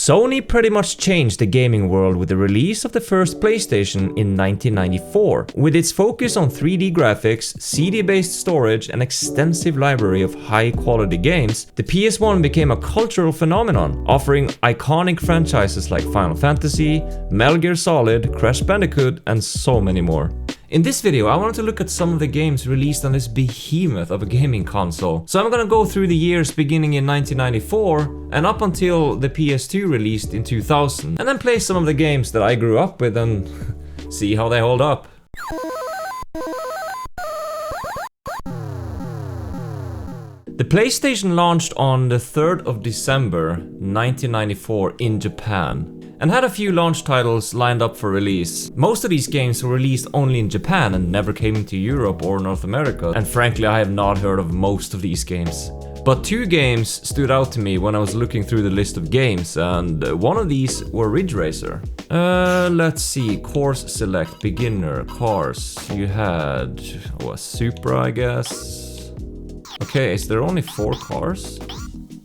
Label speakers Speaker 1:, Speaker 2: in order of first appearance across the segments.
Speaker 1: Sony pretty much changed the gaming world with the release of the first PlayStation in 1994. With its focus on 3D graphics, CD-based storage and extensive library of high-quality games, the PS1 became a cultural phenomenon, offering iconic franchises like Final Fantasy, Metal Gear Solid, Crash Bandicoot, and so many more. In this video, I wanted to look at some of the games released on this behemoth of a gaming console. So I'm gonna go through the years beginning in 1994 and up until the PS2 released in 2000, and then play some of the games that I grew up with and see how they hold up. The PlayStation launched on the 3rd of December 1994 in Japan, and had a few launch titles lined up for release. Most of these games were released only in Japan and never came into Europe or North America, and frankly I have not heard of most of these games. But two games stood out to me when I was looking through the list of games, and one of these were Ridge Racer. Let's see, Course Select, Beginner, Cars. You had, a Supra I guess. Okay, is there only 4 cars?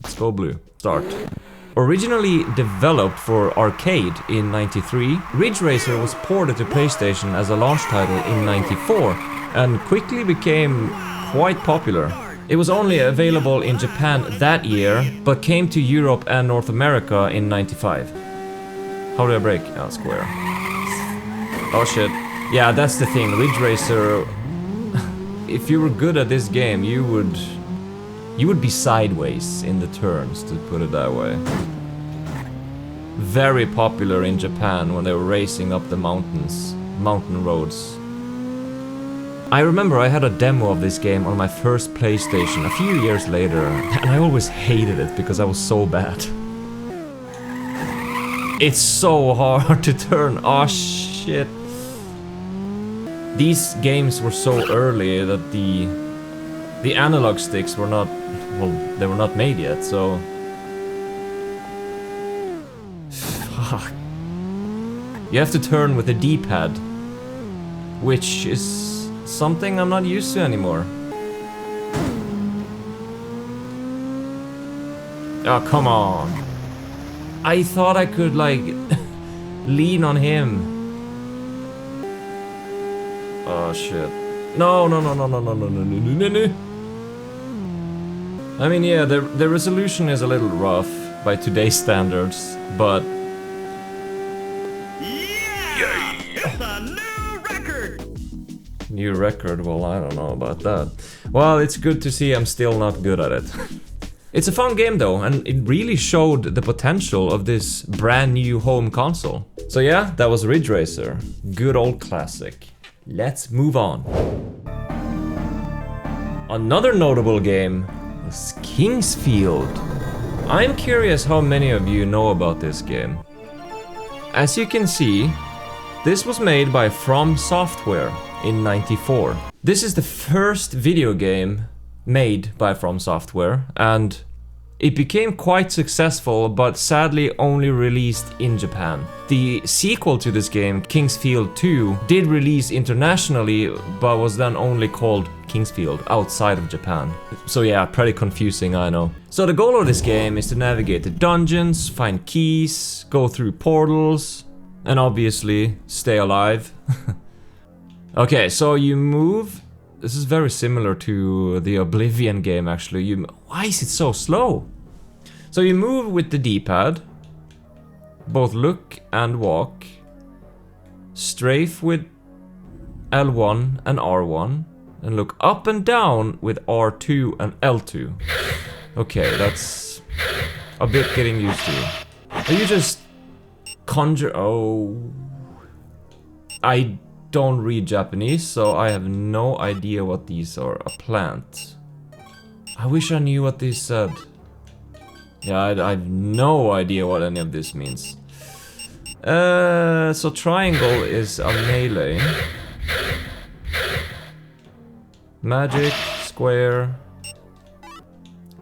Speaker 1: Let's go blue. Start. Originally developed for arcade in '93, Ridge Racer was ported to PlayStation as a launch title in '94 and quickly became quite popular. It was only available in Japan that year, but came to Europe and North America in '95. How do I break? Oh, square. Oh shit. Yeah, that's the thing, Ridge Racer... If you were good at this game, you would be sideways in the turns, to put it that way. Very popular in Japan when they were racing up the mountain roads. I remember I had a demo of this game on my first PlayStation a few years later, and I always hated it because I was so bad. It's so hard to turn. Oh shit. These games were so early that the analog sticks were not, well, they were not made yet, so... Fuck. You have to turn with the D-pad, which is something I'm not used to anymore. Oh, come on. I thought I could, like, lean on him. Oh shit. No. I mean, yeah, the resolution is a little rough by today's standards, but...
Speaker 2: Yeah! It's a new record!
Speaker 1: New record? Well, I don't know about that. Well, it's good to see I'm still not good at it. It's a fun game though, and it really showed the potential of this brand new home console. So yeah, that was Ridge Racer. Good old classic. Let's move on. Another notable game was Kingsfield. I'm curious how many of you know about this game. As you can see, this was made by From Software in '94. This is the first video game made by From Software, and it became quite successful, but sadly only released in Japan. The sequel to this game, Kingsfield 2, did release internationally, but was then only called Kingsfield outside of Japan. So yeah, pretty confusing, I know. So the goal of this game is to navigate the dungeons, find keys, go through portals, and obviously stay alive. Okay, so you move. This is very similar to the Oblivion game, actually. Why is it so slow? So you move with the D-pad, both look and walk, strafe with L1 and R1, and look up and down with R2 and L2. Okay, that's a bit getting used to. Are you just conjure... Oh... I don't read Japanese, so I have no idea what these are. A plant. I wish I knew what these said. Yeah, I have no idea what any of this means. So triangle is a melee. Magic, square.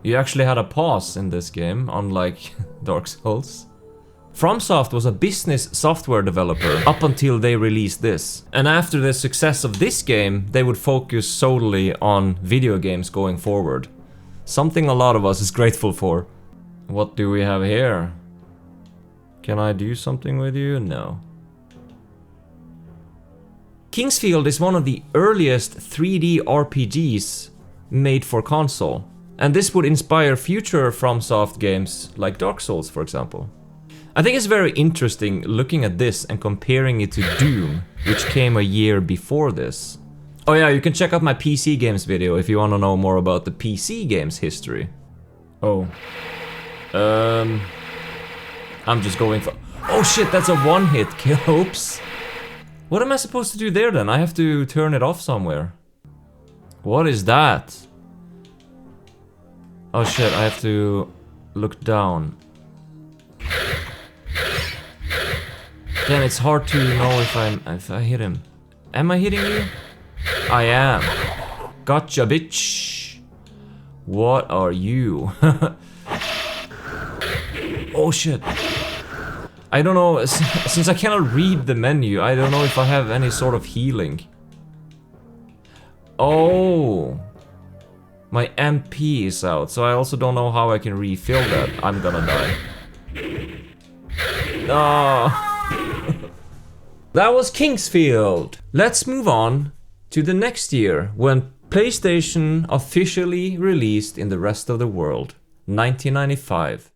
Speaker 1: You actually had a pause in this game, unlike Dark Souls. FromSoft was a business software developer up until they released this. And after the success of this game, they would focus solely on video games going forward. Something a lot of us is grateful for. What do we have here? Can I do something with you? No. King's Field is one of the earliest 3D RPGs made for console, and this would inspire future FromSoft games like Dark Souls, for example. I think it's very interesting looking at this and comparing it to Doom, which came a year before this. Oh yeah, you can check out my PC games video if you want to know more about the PC games history. Oh. I'm just going for... Oh shit, that's a one-hit kill. Oops. What am I supposed to do there then? I have to turn it off somewhere. What is that? Oh shit, I have to look down. Damn, it's hard to know if I hit him. Am I hitting you? I am. Gotcha, bitch. What are you? Oh shit. I don't know, since I cannot read the menu, I don't know if I have any sort of healing. Oh. My MP is out, so I also don't know how I can refill that. I'm gonna die. No. That was King's Field. Let's move on to the next year, when PlayStation officially released in the rest of the world. 1995.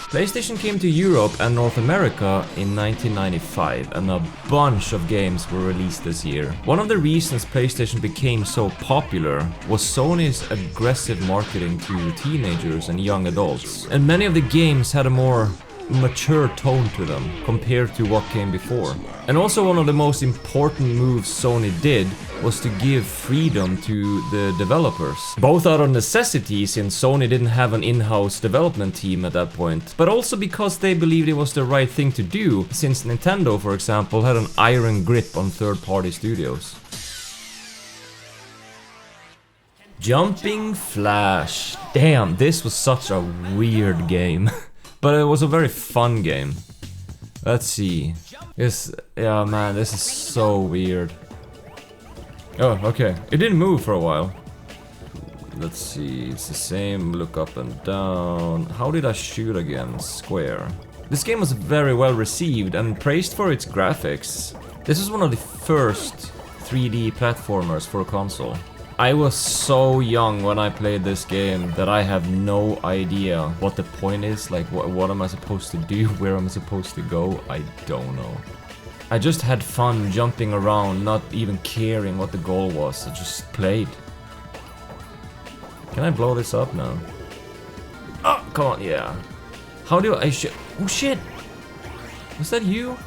Speaker 1: PlayStation came to Europe and North America in 1995, and a bunch of games were released this year. One of the reasons PlayStation became so popular was Sony's aggressive marketing to teenagers and young adults, and many of the games had a more mature tone to them compared to what came before. And also one of the most important moves Sony did was to give freedom to the developers. Both out of necessity, since Sony didn't have an in-house development team at that point, but also because they believed it was the right thing to do, since Nintendo, for example, had an iron grip on third-party studios. Jumping Flash. Damn, this was such a weird game. But it was a very fun game. Let's see. Yeah, man, this is so weird. Oh, okay. It didn't move for a while. Let's see. It's the same. Look up and down. How did I shoot again? Square. This game was very well received and praised for its graphics. This is one of the first 3D platformers for a console. I was so young when I played this game that I have no idea what the point is, like what am I supposed to do, where am I supposed to go, I don't know. I just had fun jumping around, not even caring what the goal was, I just played. Can I blow this up now? Oh, come on, yeah. How do I shoot? Oh shit! Was that you?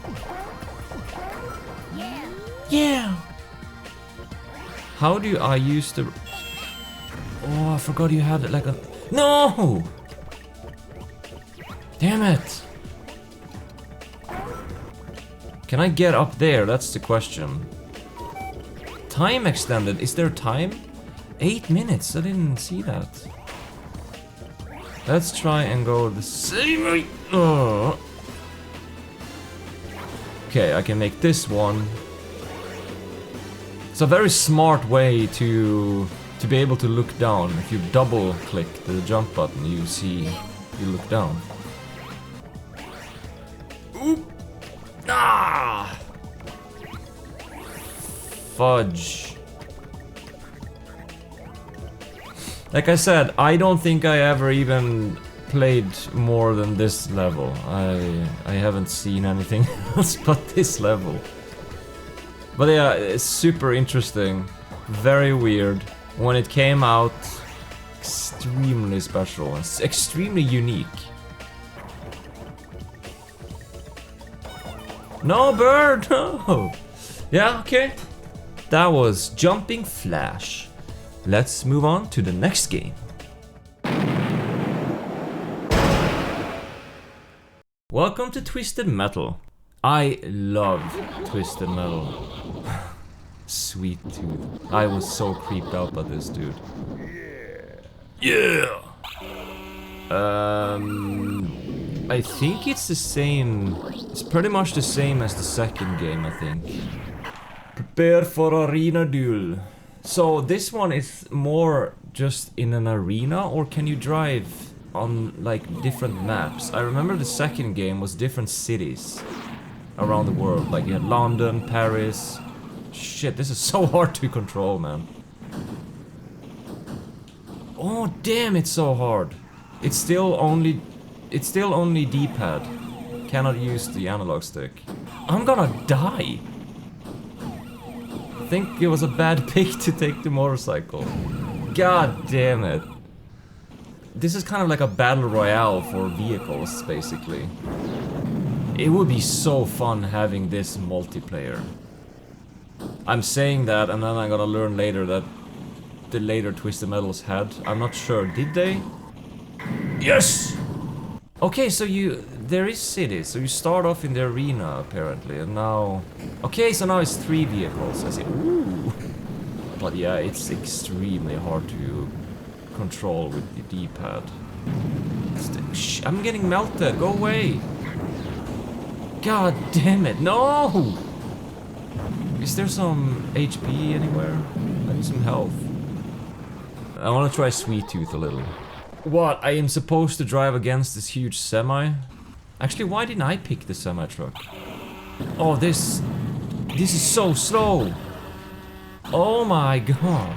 Speaker 1: Yeah! How do I use the... Oh, I forgot you had it like a... No! Damn it! Can I get up there? That's the question. Time extended. Is there time? 8 minutes. I didn't see that. Let's try and go the same way. Oh. Okay, I can make this one. It's a very smart way to be able to look down. If you double click the jump button, you look down. Oop! Ah! Fudge. Like I said, I don't think I ever even played more than this level. I haven't seen anything else but this level. But yeah, it's super interesting, very weird. When it came out, extremely special, it's extremely unique. No bird, no! Yeah, okay. That was Jumping Flash. Let's move on to the next game. Welcome to Twisted Metal. I love Twisted Metal. Sweet Tooth. I was so creeped out by this dude. Yeah! I think it's the same. It's pretty much the same as the second game, I think. Prepare for arena duel. So this one is more just in an arena, or can you drive on like different maps. I remember the second game was different cities around the world. Like you had London, Paris. Shit, this is so hard to control, man. Oh damn, it's so hard. It's still only D-pad. Cannot use the analog stick. I'm gonna die. I think it was a bad pick to take the motorcycle. God damn it. This is kind of like a battle royale for vehicles, basically. It would be so fun having this multiplayer. I'm saying that, and then I'm gonna learn later that the later Twisted Metals had. I'm not sure, did they? Yes! Okay, so there is cities, so you start off in the arena apparently, and now... Okay, so now it's 3 vehicles, I see. Ooh! But yeah, it's extremely hard to control with the D-pad. I'm getting melted, go away! God damn it, no! Is there some HP anywhere? I need some health. I wanna try Sweet Tooth a little. What, I am supposed to drive against this huge semi? Actually, why didn't I pick the semi-truck? Oh, this is so slow! Oh my god!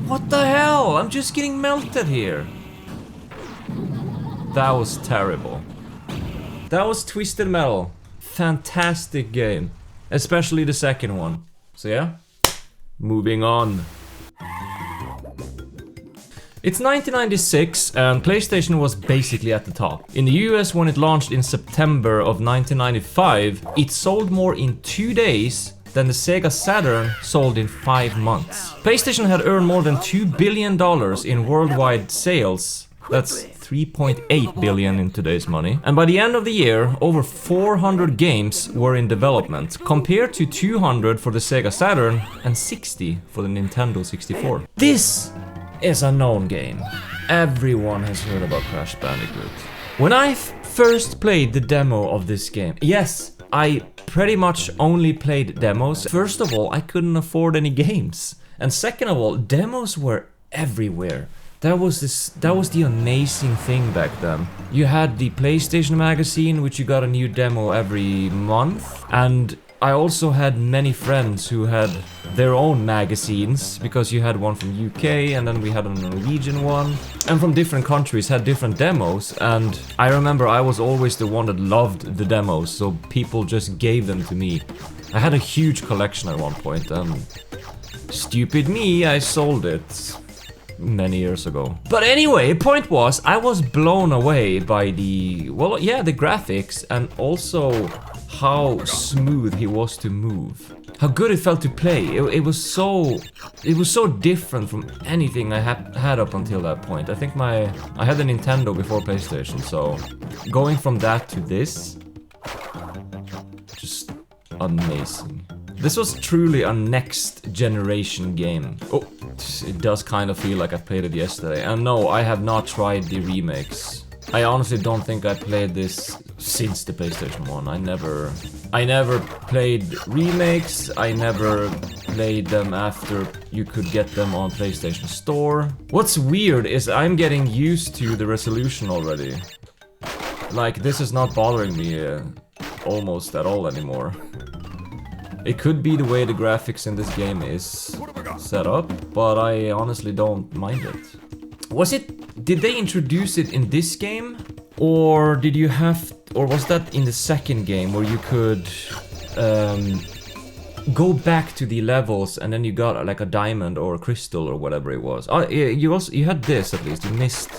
Speaker 1: What the hell? I'm just getting melted here! That was terrible. That was Twisted Metal. Fantastic game. Especially the second one. So yeah, moving on. It's 1996 and PlayStation was basically at the top. In the US when it launched in September of 1995, it sold more in 2 days than the Sega Saturn sold in 5 months. PlayStation had earned more than $2 billion in worldwide sales. That's 3.8 billion in today's money. And by the end of the year, over 400 games were in development, compared to 200 for the Sega Saturn and 60 for the Nintendo 64. This is a known game. Everyone has heard about Crash Bandicoot. When I first played the demo of this game, yes, I pretty much only played demos. First of all, I couldn't afford any games. And second of all, demos were everywhere. That was the amazing thing back then. You had the PlayStation magazine, which you got a new demo every month, and I also had many friends who had their own magazines, because you had one from UK and then we had a Norwegian one, and from different countries had different demos. And I remember I was always the one that loved the demos, so people just gave them to me. I had a huge collection at one point, and stupid me, I sold it many years ago. But anyway, point was, I was blown away by the graphics, and also how smooth he was to move. How good it felt to play. It was so different from anything I had up until that point. I think I had the Nintendo before PlayStation, so going from that to this, just amazing. This was truly a next generation game. Oh, it does kind of feel like I played it yesterday. And no, I have not tried the remakes. I honestly don't think I played this since the PlayStation 1. I never played remakes. I never played them after you could get them on PlayStation Store. What's weird is I'm getting used to the resolution already. Like, this is not bothering me almost at all anymore. It could be the way the graphics in this game is set up, but I honestly don't mind it. Did they introduce it in this game? Or was that in the second game where you could go back to the levels and then you got like a diamond or a crystal or whatever it was? Oh, you had this at least, you missed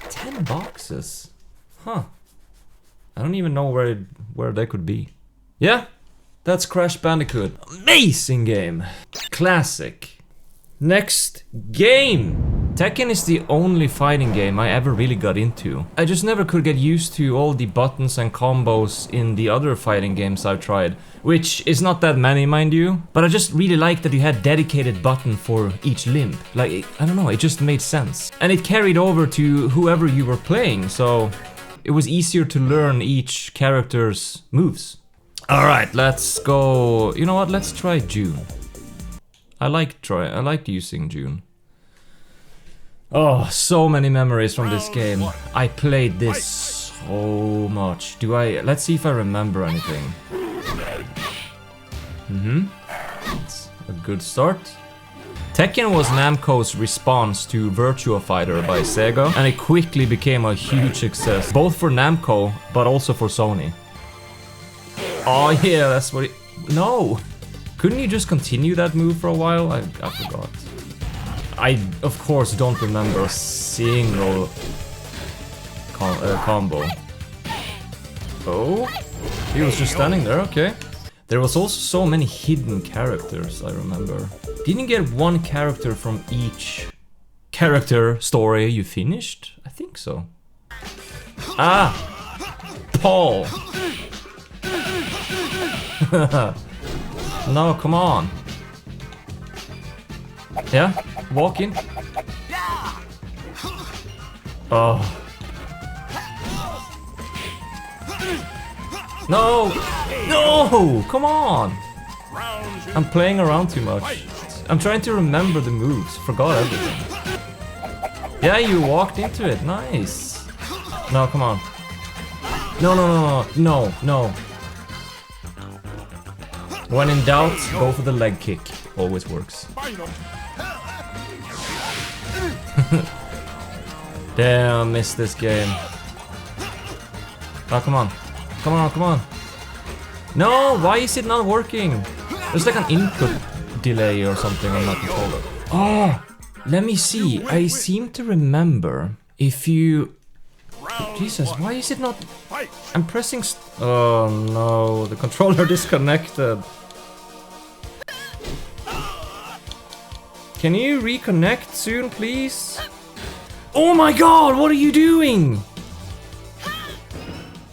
Speaker 1: 10 boxes. Huh. I don't even know where they could be. Yeah. That's Crash Bandicoot. Amazing game. Classic. Next game. Tekken is the only fighting game I ever really got into. I just never could get used to all the buttons and combos in the other fighting games I've tried, which is not that many, mind you, but I just really liked that you had dedicated button for each limb. Like, I don't know, it just made sense. And it carried over to whoever you were playing, so it was easier to learn each character's moves. Alright, let's go. You know what? Let's try June. I liked using June. Oh, so many memories from this game. I played this so much. Let's see if I remember anything. It's a good start. Tekken was Namco's response to Virtua Fighter by Sega, and it quickly became a huge success, both for Namco, but also for Sony. Oh yeah, that's what it... No! Couldn't you just continue that move for a while? I forgot. I, of course, don't remember a single combo. Oh? He was just standing there, okay. There was also so many hidden characters, I remember. Didn't you get one character from each character story you finished? I think so. Ah! Paul! No, come on. Yeah? Walk in. Oh. No! No! Come on! I'm playing around too much. I'm trying to remember the moves. Forgot everything. Yeah, you walked into it. Nice. No, come on. No, no, no, no, no, no. When in doubt, go for the leg kick. Always works. Damn, missed this game. Oh, come on. Come on, come on. No, why is it not working? There's like an input delay or something on my controller. Oh, let me see. I seem to remember if you... Jesus, why is it not... I'm pressing... Oh no, the controller disconnected. Can you reconnect soon, please? Oh my god, what are you doing?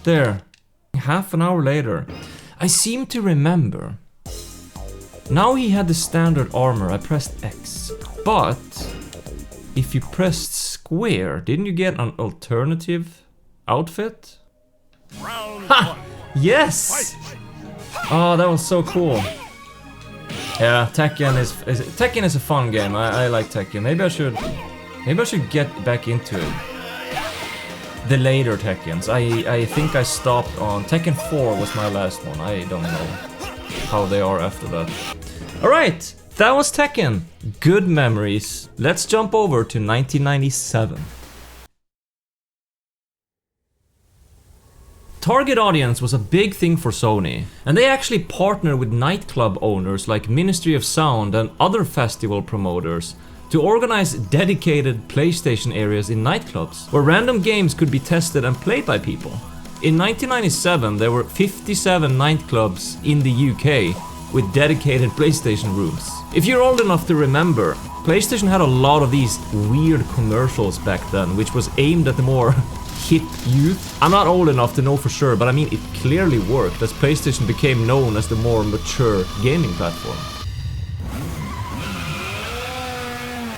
Speaker 1: There. Half an hour later. I seem to remember. Now he had the standard armor, I pressed X. But if you pressed square, didn't you get an alternative outfit? Ha! Yes! Oh, that was so cool. Yeah, Tekken is a fun game. I like Tekken. Maybe I should get back into it. The later Tekkens. I think I stopped on Tekken 4 was my last one. I don't know how they are after that. Alright, that was Tekken. Good memories. Let's jump over to 1997. Target audience was a big thing for Sony, and they actually partnered with nightclub owners like Ministry of Sound and other festival promoters to organize dedicated PlayStation areas in nightclubs, where random games could be tested and played by people. In 1997, there were 57 nightclubs in the UK with dedicated PlayStation rooms. If you're old enough to remember, PlayStation had a lot of these weird commercials back then, which was aimed at the more hip youth. I'm not old enough to know for sure, but I mean it clearly worked as PlayStation became known as the more mature gaming platform.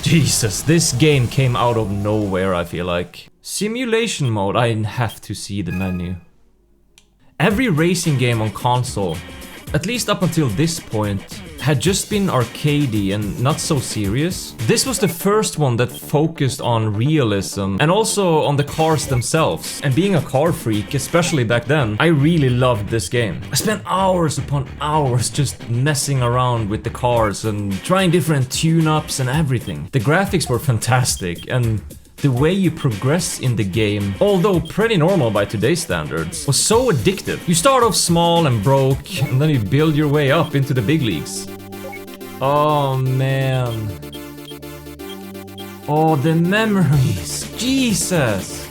Speaker 1: Jesus, this game came out of nowhere, I feel like. Simulation mode, I have to see the menu. Every racing game on console, at least up until this point, had just been arcadey and not so serious. This was the first one that focused on realism and also on the cars themselves. And being a car freak, especially back then, I really loved this game. I spent hours upon hours just messing around with the cars and trying different tune-ups and everything. The graphics were fantastic, and the way you progress in the game, although pretty normal by today's standards, was so addictive. You start off small and broke, and then you build your way up into the big leagues. Oh man. Oh, the memories. Jesus.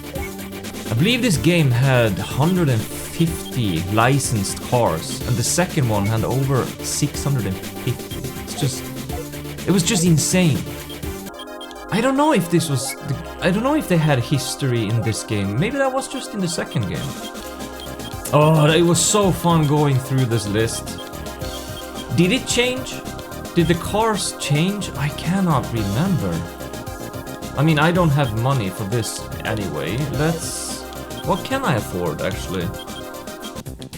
Speaker 1: I believe this game had 150 licensed cars, and the second one had over 650. It was just insane. I don't know if this was... I don't know if they had history in this game. Maybe that was just in the second game. Oh, it was so fun going through this list. Did it change? Did the cars change? I cannot remember. I mean, I don't have money for this anyway. What can I afford, actually?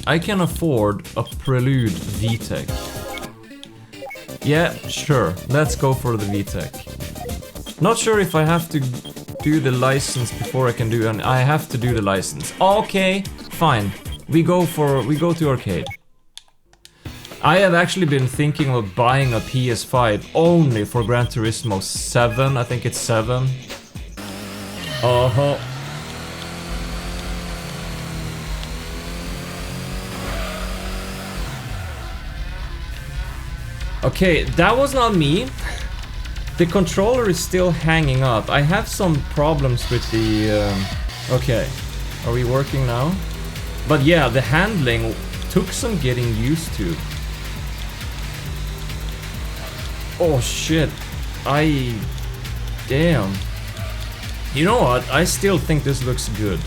Speaker 1: I can afford a Prelude VTEC. Yeah, sure. Let's go for the VTEC. Not sure if I have to do the license before I can do it. I have to do the license. Okay, fine. We go to arcade. I have actually been thinking of buying a PS5 only for Gran Turismo 7. I think it's 7. Uh-huh. Okay, that was not me. The controller is still hanging up. I have some problems with the... Okay, are we working now? But yeah, the handling took some getting used to. Oh shit. Damn. You know what? I still think this looks good.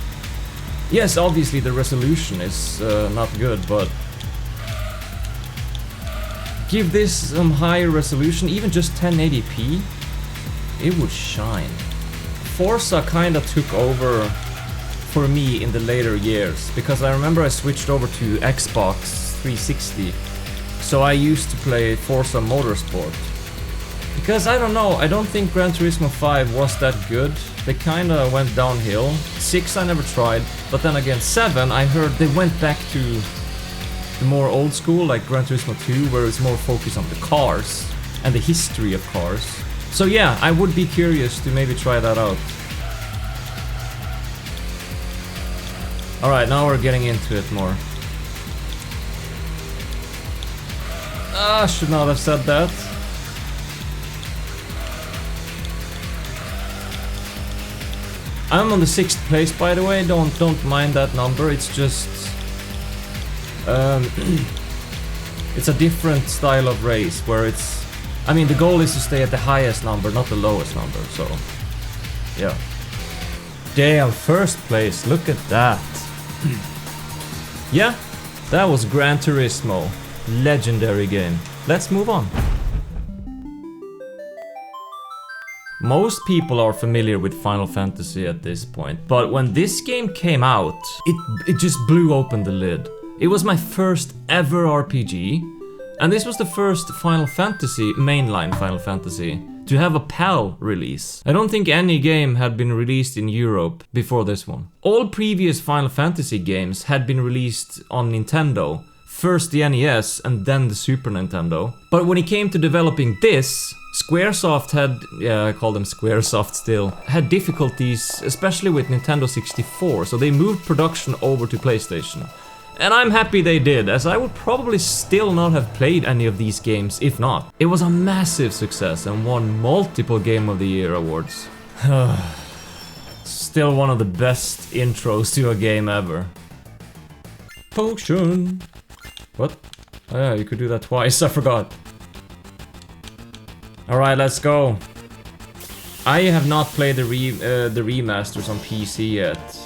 Speaker 1: Yes, obviously the resolution is not good, but... Give this some higher resolution, even just 1080p, it would shine. Forza kinda took over for me in the later years, because I remember I switched over to Xbox 360, so I used to play Forza Motorsport. Because I don't know, I don't think Gran Turismo 5 was that good. They kinda went downhill. 6 I never tried, but then again 7 I heard they went back to the more old school, like Gran Turismo 2, where it's more focused on the cars and the history of cars. So yeah, I would be curious to maybe try that out. Alright, now we're getting into it more. I should not have said that. I'm on the 6th place, by the way. Don't mind that number. It's just it's a different style of race where it's... I mean, the goal is to stay at the highest number, not the lowest number, so... Yeah. Damn, 1st place, look at that. Yeah, that was Gran Turismo. Legendary game. Let's move on. Most people are familiar with Final Fantasy at this point, but when this game came out, it just blew open the lid. It was my first ever RPG, and this was the first Final Fantasy, mainline Final Fantasy, to have a PAL release. I don't think any game had been released in Europe before this one. All previous Final Fantasy games had been released on Nintendo, first the NES and then the Super Nintendo. But when it came to developing this, Squaresoft had, yeah, I call them Squaresoft still, had difficulties, especially with Nintendo 64, so they moved production over to PlayStation. And I'm happy they did, as I would probably still not have played any of these games if not. It was a massive success and won multiple Game of the Year awards. Still one of the best intros to a game ever. Potion! What? Oh yeah, you could do that twice, I forgot. Alright, let's go. I have not played the remasters on PC yet.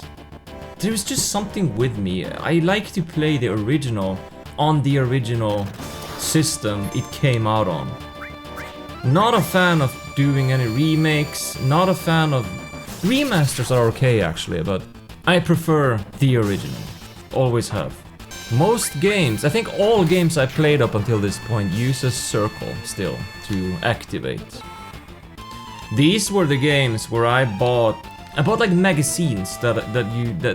Speaker 1: There's just something with me. I like to play the original on the original system it came out on. Not a fan of doing any remakes, not a fan of... Remasters are okay actually, but I prefer the original. Always have. Most games, I think all games I played up until this point use a circle still to activate. These were the games where I bought like magazines that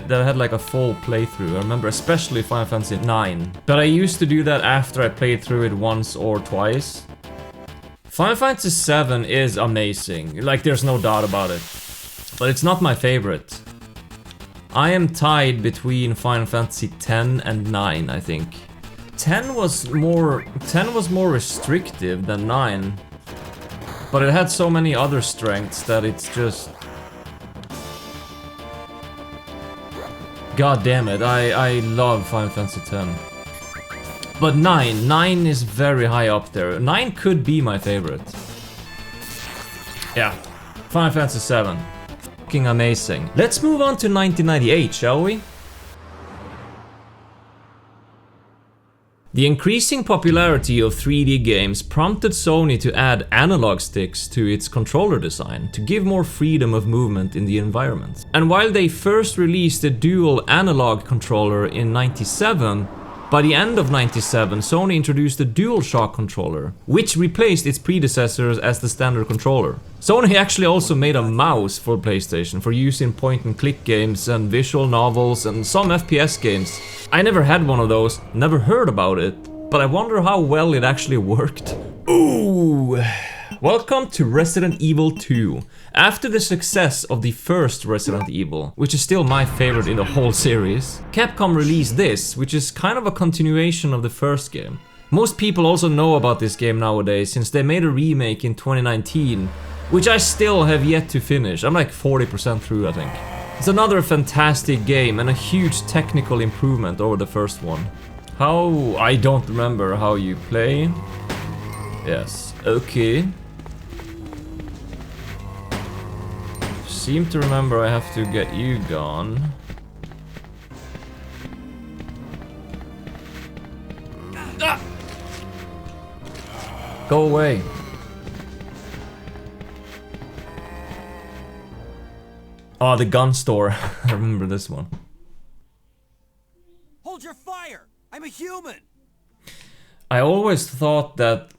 Speaker 1: had like a full playthrough. I remember especially Final Fantasy 9. But I used to do that after I played through it once or twice. Final Fantasy 7 is amazing, like there's no doubt about it. But it's not my favorite. I am tied between Final Fantasy 10 and 9, I think. 10 was more restrictive than 9. But it had so many other strengths that it's just... God damn it, I love Final Fantasy 10. But 9 is very high up there. 9 could be my favorite. Yeah, Final Fantasy 7. Fucking amazing. Let's move on to 1998, shall we? The increasing popularity of 3D games prompted Sony to add analog sticks to its controller design to give more freedom of movement in the environment. And while they first released a dual analog controller in '97, By the end of '97, Sony introduced the DualShock controller, which replaced its predecessors as the standard controller. Sony actually also made a mouse for PlayStation for use in point-and-click games and visual novels and some FPS games. I never had one of those, never heard about it, but I wonder how well it actually worked. Ooh! Welcome to Resident Evil 2. After the success of the first Resident Evil, which is still my favorite in the whole series, Capcom released this, which is kind of a continuation of the first game. Most people also know about this game nowadays since they made a remake in 2019, which I still have yet to finish. I'm like 40% through, I think. It's another fantastic game and a huge technical improvement over the first one. How? I don't remember how you play. Yes, okay. Seem to remember I have to get you gone. Ah! Go away. Oh, the gun store. I remember this one.
Speaker 2: Hold your fire! I'm a human!
Speaker 1: I always thought that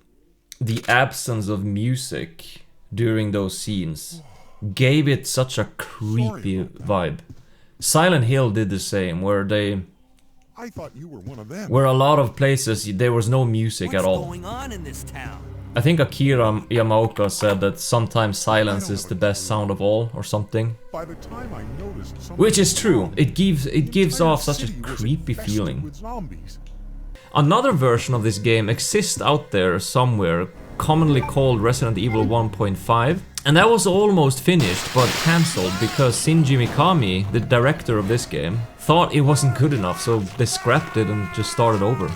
Speaker 1: the absence of music during those scenes gave it such a creepy vibe. Silent Hill did the same, where
Speaker 3: I thought you were one of them.
Speaker 1: where a lot of places there was no music at all.
Speaker 2: What's going on in this town?
Speaker 1: I think Akira Yamaoka said that sometimes silence is the best sound of all, or something.
Speaker 3: By the time I noticed something
Speaker 1: Which is true.
Speaker 3: wrong,
Speaker 1: It gives
Speaker 3: the
Speaker 1: off such a
Speaker 3: city was
Speaker 1: creepy
Speaker 3: infested
Speaker 1: feeling.
Speaker 3: with zombies.
Speaker 1: Another version of this game exists out there somewhere, commonly called Resident Evil 1.5, and that was almost finished but cancelled because Shinji Mikami, the director of this game, thought it wasn't good enough, so they scrapped it and just started over.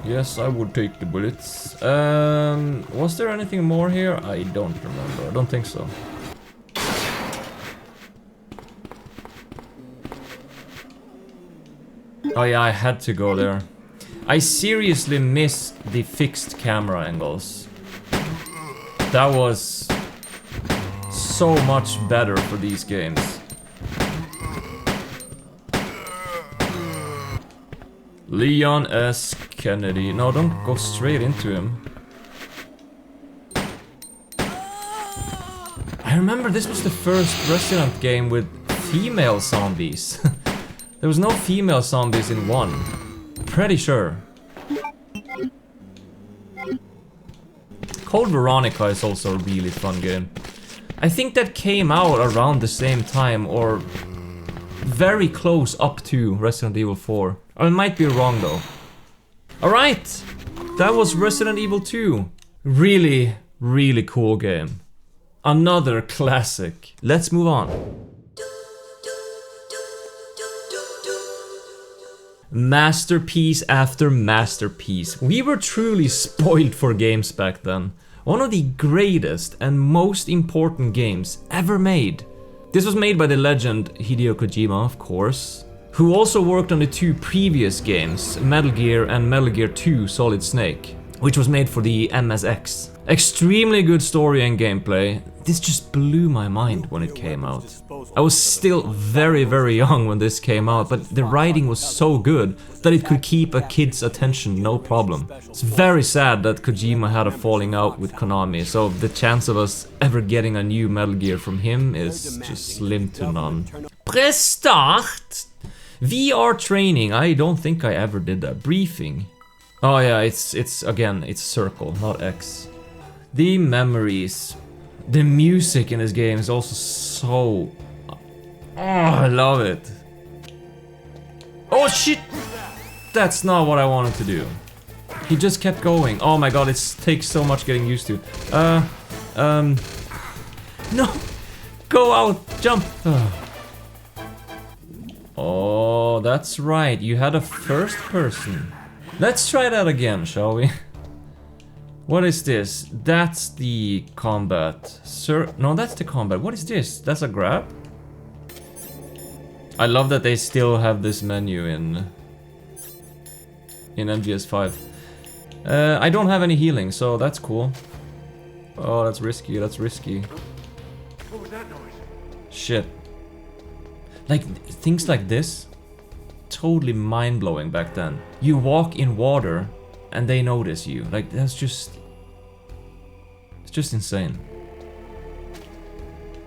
Speaker 1: Yes, I would take the bullets. Was there anything more here? I don't remember. I don't think so. Oh yeah, I had to go there. I seriously miss the fixed camera angles. That was so much better for these games. Leon S. Kennedy. No, don't go straight into him. I remember this was the first Resident game with female zombies. There was no female zombies in 1. Pretty sure. Code Veronica is also a really fun game. I think that came out around the same time or very close up to Resident Evil 4. I might be wrong though. Alright, that was Resident Evil 2. Really, really cool game. Another classic. Let's move on. Masterpiece after masterpiece. We were truly spoiled for games back then. One of the greatest and most important games ever made. This was made by the legend Hideo Kojima, of course, who also worked on the 2 previous games, Metal Gear and Metal Gear 2 Solid Snake, which was made for the MSX. Extremely good story and gameplay. This just blew my mind when it came out. I was still very, very young when this came out, but the writing was so good that it could keep a kid's attention no problem. It's very sad that Kojima had a falling out with Konami, so the chance of us ever getting a new Metal Gear from him is just slim to none. Press start! VR training. I don't think I ever did that. Briefing. Oh yeah, it's again, it's circle, not X. The memories. The music in this game is also so... Oh, I love it. Oh shit! That's not what I wanted to do. He just kept going. Oh my god, it takes so much getting used to. No! Go out! Jump! Oh, that's right. You had a first person. Let's try that again, shall we? What is this? That's the combat. No, that's the combat. What is this? That's a grab? I love that they still have this menu in MGS5. I don't have any healing, so that's cool. Oh, that's risky, that's risky.
Speaker 3: What was that noise?
Speaker 1: Shit. Like, things like this totally mind-blowing back then. You walk in water and they notice you. Like, that's just... It's just insane.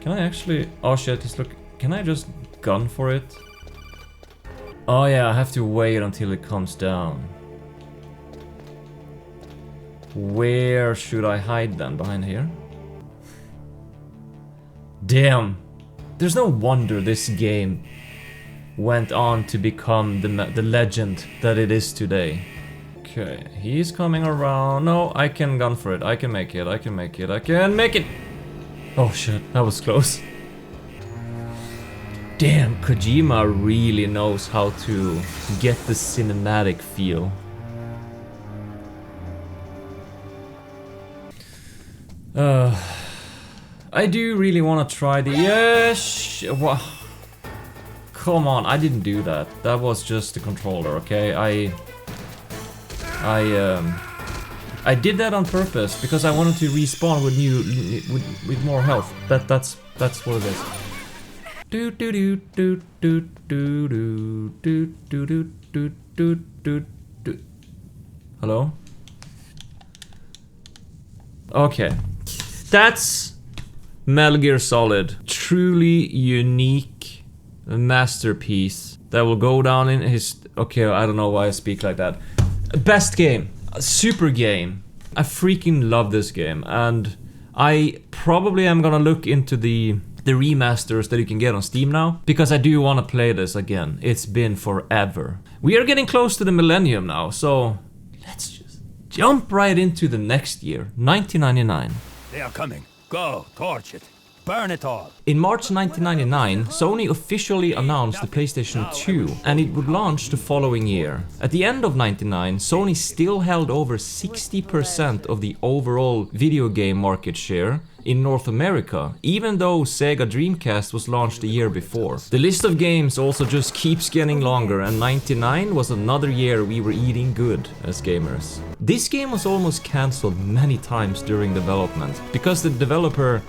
Speaker 1: Can I actually... Oh shit, he's look... Can I just gun for it? Oh yeah, I have to wait until it comes down. Where should I hide then? Behind here? Damn. There's no wonder this game went on to become the legend that it is today. Okay, he's coming around. No, I can gun for it. I can make it. I can make it. I can make it. Oh shit, that was close. Damn, Kojima really knows how to get the cinematic feel. I do really want to try the... Yes! Come on, I didn't do that. That was just the controller, okay? I did that on purpose because I wanted to respawn with with more health. That's what it is. Do do do do do do do do do do do do do. Hello? Okay. That's Metal Gear Solid. Truly unique masterpiece that will go down in his... Okay, I don't know why I speak like that. Best game. Super game. I freaking love this game. And I probably am gonna look into the remasters that you can get on Steam now, because I do want to play this again. It's been forever. We are getting close to the millennium now, so let's just jump right into the next year, 1999.
Speaker 2: They are coming. Go, torch it. Burn it all.
Speaker 1: In March 1999, Sony officially announced the PlayStation 2, and it would launch the following year. At the end of 99, Sony still held over 60% of the overall video game market share in North America, even though Sega Dreamcast was launched the year before. The list of games also just keeps getting longer, and 99 was another year we were eating good as gamers. This game was almost cancelled many times during development, because the developer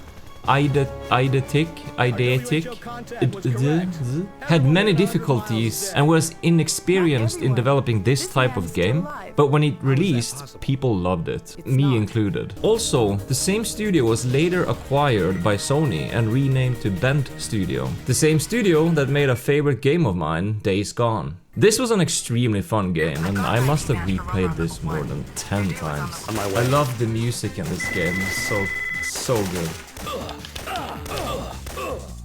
Speaker 1: Eidetic had many difficulties and was inexperienced in developing this type of game, but when it released, people loved it, me included. Also, the same studio was later acquired by Sony and renamed to Bend Studio, the same studio that made a favorite game of mine, Days Gone. This was an extremely fun game, and I must have replayed this more than 10 times. I love the music in this game, it's so good.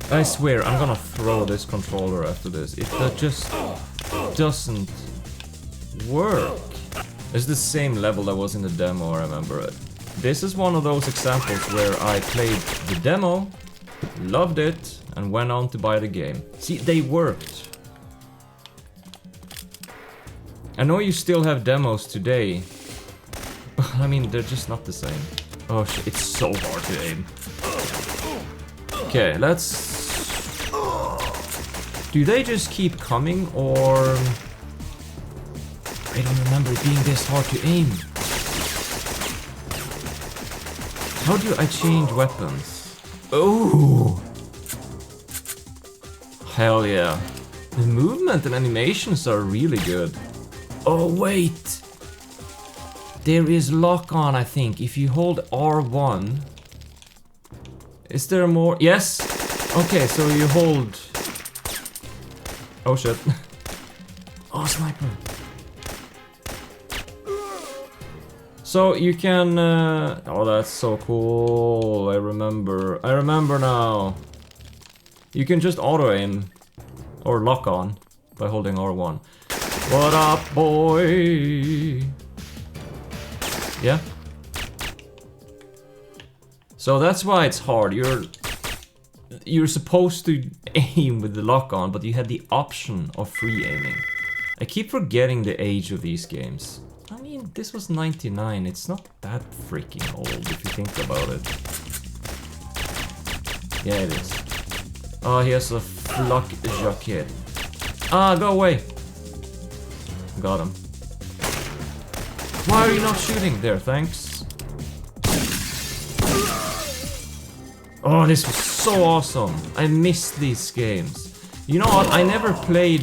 Speaker 1: I swear, I'm gonna throw this controller after this. That just doesn't work. It's the same level that was in the demo, I remember it. This is one of those examples where I played the demo, loved it, and went on to buy the game. See, they worked. I know you still have demos today, but I mean, they're just not the same. Oh shit, it's so hard to aim. Okay, let's... Do they just keep coming, or... I don't remember it being this hard to aim. How do I change weapons? Oh! Hell yeah. The movement and animations are really good. Oh wait! There is lock on, I think. If you hold R1... Is there more? Yes! Okay, so you hold... Oh shit. Oh, sniper. So you can... Oh, that's so cool. I remember. I remember now. You can just auto-aim. Or lock on. By holding R1. What up, boy? Yeah? So that's why it's hard. You're supposed to aim with the lock on, but you had the option of free aiming. I keep forgetting the age of these games. I mean, this was 99. It's not that freaking old if you think about it. Yeah, it is. Oh, here's a flak jacket. Ah, go away. Got him. Why are you not shooting? There, thanks. Oh, this was so awesome. I missed these games. You know what? I never played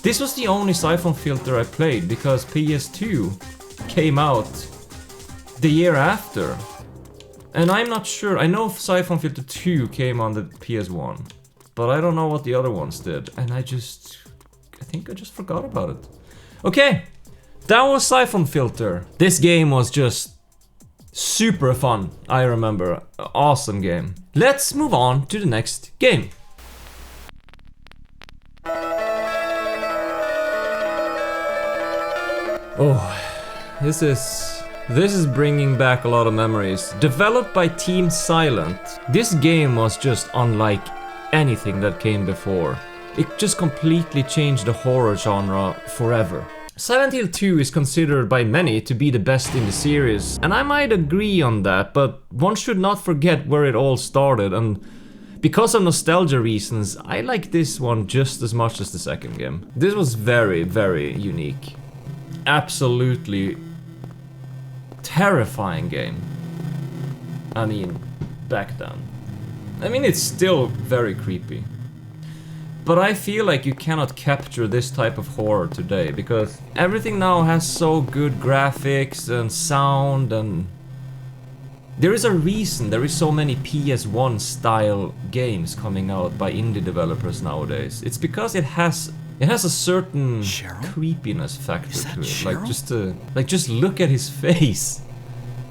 Speaker 1: This was the only Siphon Filter I played because PS2 came out the year after. And I'm not sure, I know Siphon Filter 2 came on the PS1, but I don't know what the other ones did, and I think I just forgot about it. Okay, that was Siphon Filter. This game was just super fun, I remember. Awesome game. Let's move on to the next game. Oh, this is bringing back a lot of memories. Developed by Team Silent, this game was just unlike anything that came before. It just completely changed the horror genre forever. Silent Hill 2 is considered by many to be the best in the series, and I might agree on that, but one should not forget where it all started, and because of nostalgia reasons, I like this one just as much as the second game. This was very, very unique. Absolutely terrifying game. I mean, back then. I mean, it's still very creepy. But I feel like you cannot capture this type of horror today, because everything now has so good graphics and sound, and there is a reason there is so many PS1 style games coming out by indie developers nowadays. It's because it has a certain creepiness factor to it.
Speaker 2: Cheryl?
Speaker 1: Like just look at his face.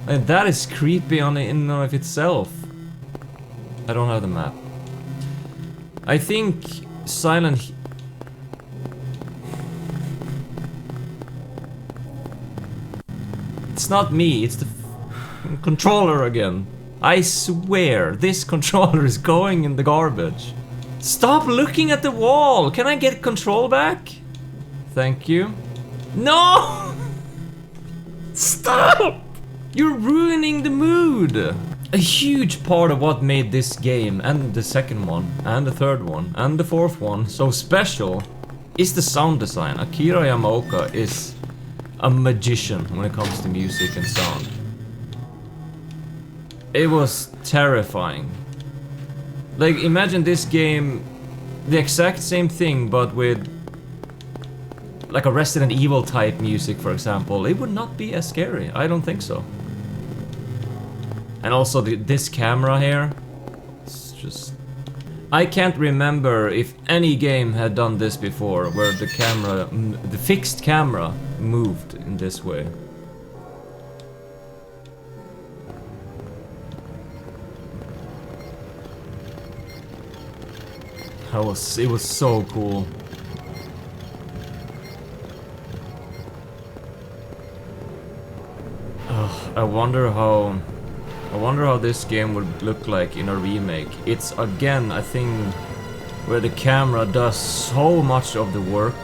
Speaker 1: And that is creepy in and of itself. I don't have the map. I think Silent... It's not me, it's the controller again. I swear, this controller is going in the garbage. Stop looking at the wall! Can I get control back? Thank you. No! Stop! You're ruining the mood! A huge part of what made this game, and the second one, and the third one, and the fourth one so special is the sound design. Akira Yamaoka is a magician when it comes to music and sound. It was terrifying. Like, imagine this game, the exact same thing, but with like a Resident Evil type music, for example. It would not be as scary. I don't think so. And also this camera here, it's just... I can't remember if any game had done this before, where the camera, the fixed camera, moved in this way. It was so cool. I wonder how this game would look like in a remake. It's again a thing where the camera does so much of the work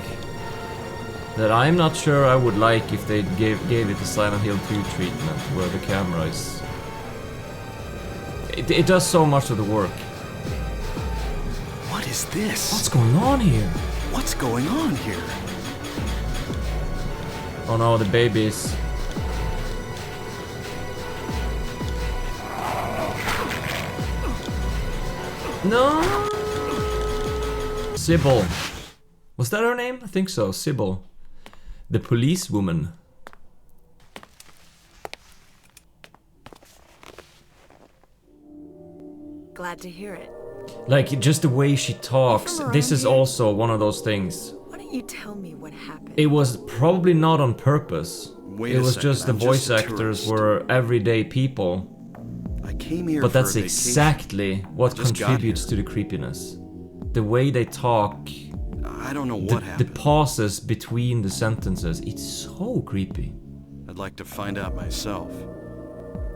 Speaker 1: that I'm not sure I would like if they gave it the Silent Hill 2 treatment, where the camera is... It does so much of the work.
Speaker 2: What is this?
Speaker 1: What's going on here?
Speaker 2: What's going on here?
Speaker 1: Oh no, the babies. No! Sybil. Was that her name? I think so, Sybil. The policewoman.
Speaker 4: Glad to hear it.
Speaker 1: Like, just the way she talks. This is also one of those things.
Speaker 4: Why don't you tell me what happened?
Speaker 1: It was probably not on purpose.
Speaker 2: Wait
Speaker 1: it
Speaker 2: a
Speaker 1: was
Speaker 2: second,
Speaker 1: just the
Speaker 2: I'm
Speaker 1: voice
Speaker 2: just a
Speaker 1: actors
Speaker 2: tourist.
Speaker 1: were everyday people.
Speaker 2: I came here
Speaker 1: But
Speaker 2: for
Speaker 1: that's
Speaker 2: a vacation.
Speaker 1: exactly what
Speaker 2: Just got
Speaker 1: contributes to
Speaker 2: here.
Speaker 1: the creepiness. The way they talk,
Speaker 2: I don't know
Speaker 1: the
Speaker 2: what happened.
Speaker 1: pauses between the sentences, it's so creepy.
Speaker 2: I'd like to find out myself.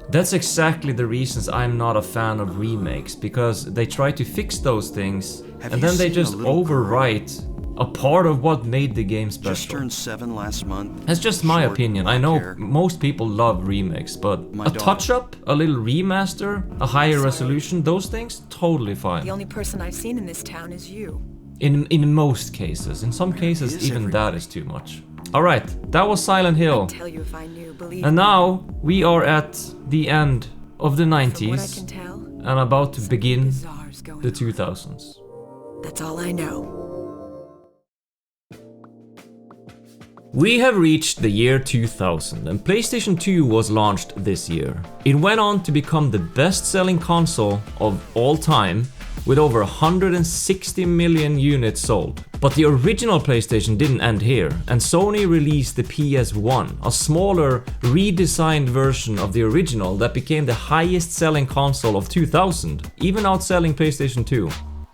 Speaker 1: That's exactly the reasons I'm not a fan of remakes, because they try to fix those things
Speaker 2: Have
Speaker 1: and
Speaker 2: you
Speaker 1: then they
Speaker 2: seen a
Speaker 1: just
Speaker 2: little girl?
Speaker 1: overwrite a part of what made the game
Speaker 2: Just
Speaker 1: special.
Speaker 2: turned 7 last month.
Speaker 1: That's just my
Speaker 2: Short,
Speaker 1: opinion. I
Speaker 2: black
Speaker 1: know
Speaker 2: hair.
Speaker 1: most people love remakes, but
Speaker 2: My
Speaker 1: a
Speaker 2: daughter.
Speaker 1: touch-up, a little remaster, a higher resolution, those things, totally
Speaker 4: The
Speaker 1: fine.
Speaker 4: only person I've seen in this town is you.
Speaker 1: In most cases. In some cases,
Speaker 2: is
Speaker 1: even
Speaker 2: everybody?
Speaker 1: that is too much. Alright, that was Silent Hill.
Speaker 4: I'd tell you if I knew, believe
Speaker 1: And
Speaker 4: me.
Speaker 1: now, we are at the end of the
Speaker 4: From what I
Speaker 1: 90s
Speaker 4: can tell,
Speaker 1: and about to begin
Speaker 4: bizarre's going
Speaker 1: the
Speaker 4: on.
Speaker 1: 2000s.
Speaker 4: That's all I know.
Speaker 1: We have reached the year 2000 and PlayStation 2 was launched this year. It went on to become the best-selling console of all time with over 160 million units sold. But the original PlayStation didn't end here, and Sony released the PS1, a smaller, redesigned version of the original that became the highest-selling console of 2000, even outselling PlayStation 2.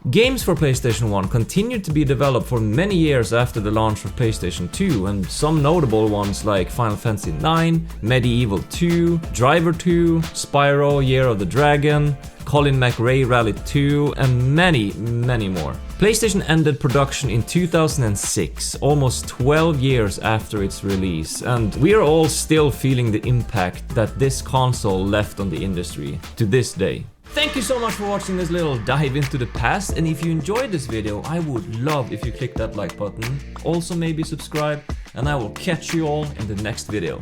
Speaker 1: Games for PlayStation 1 continued to be developed for many years after the launch of PlayStation 2, and some notable ones like Final Fantasy IX, Medieval 2, Driver 2, Spyro Year of the Dragon, Colin McRae Rally 2, and many, many more. PlayStation ended production in 2006, almost 12 years after its release, and we are all still feeling the impact that this console left on the industry to this day. Thank you so much for watching this little dive into the past, and if you enjoyed this video, I would love if you click that like button. Also maybe subscribe, and I will catch you all in the next video.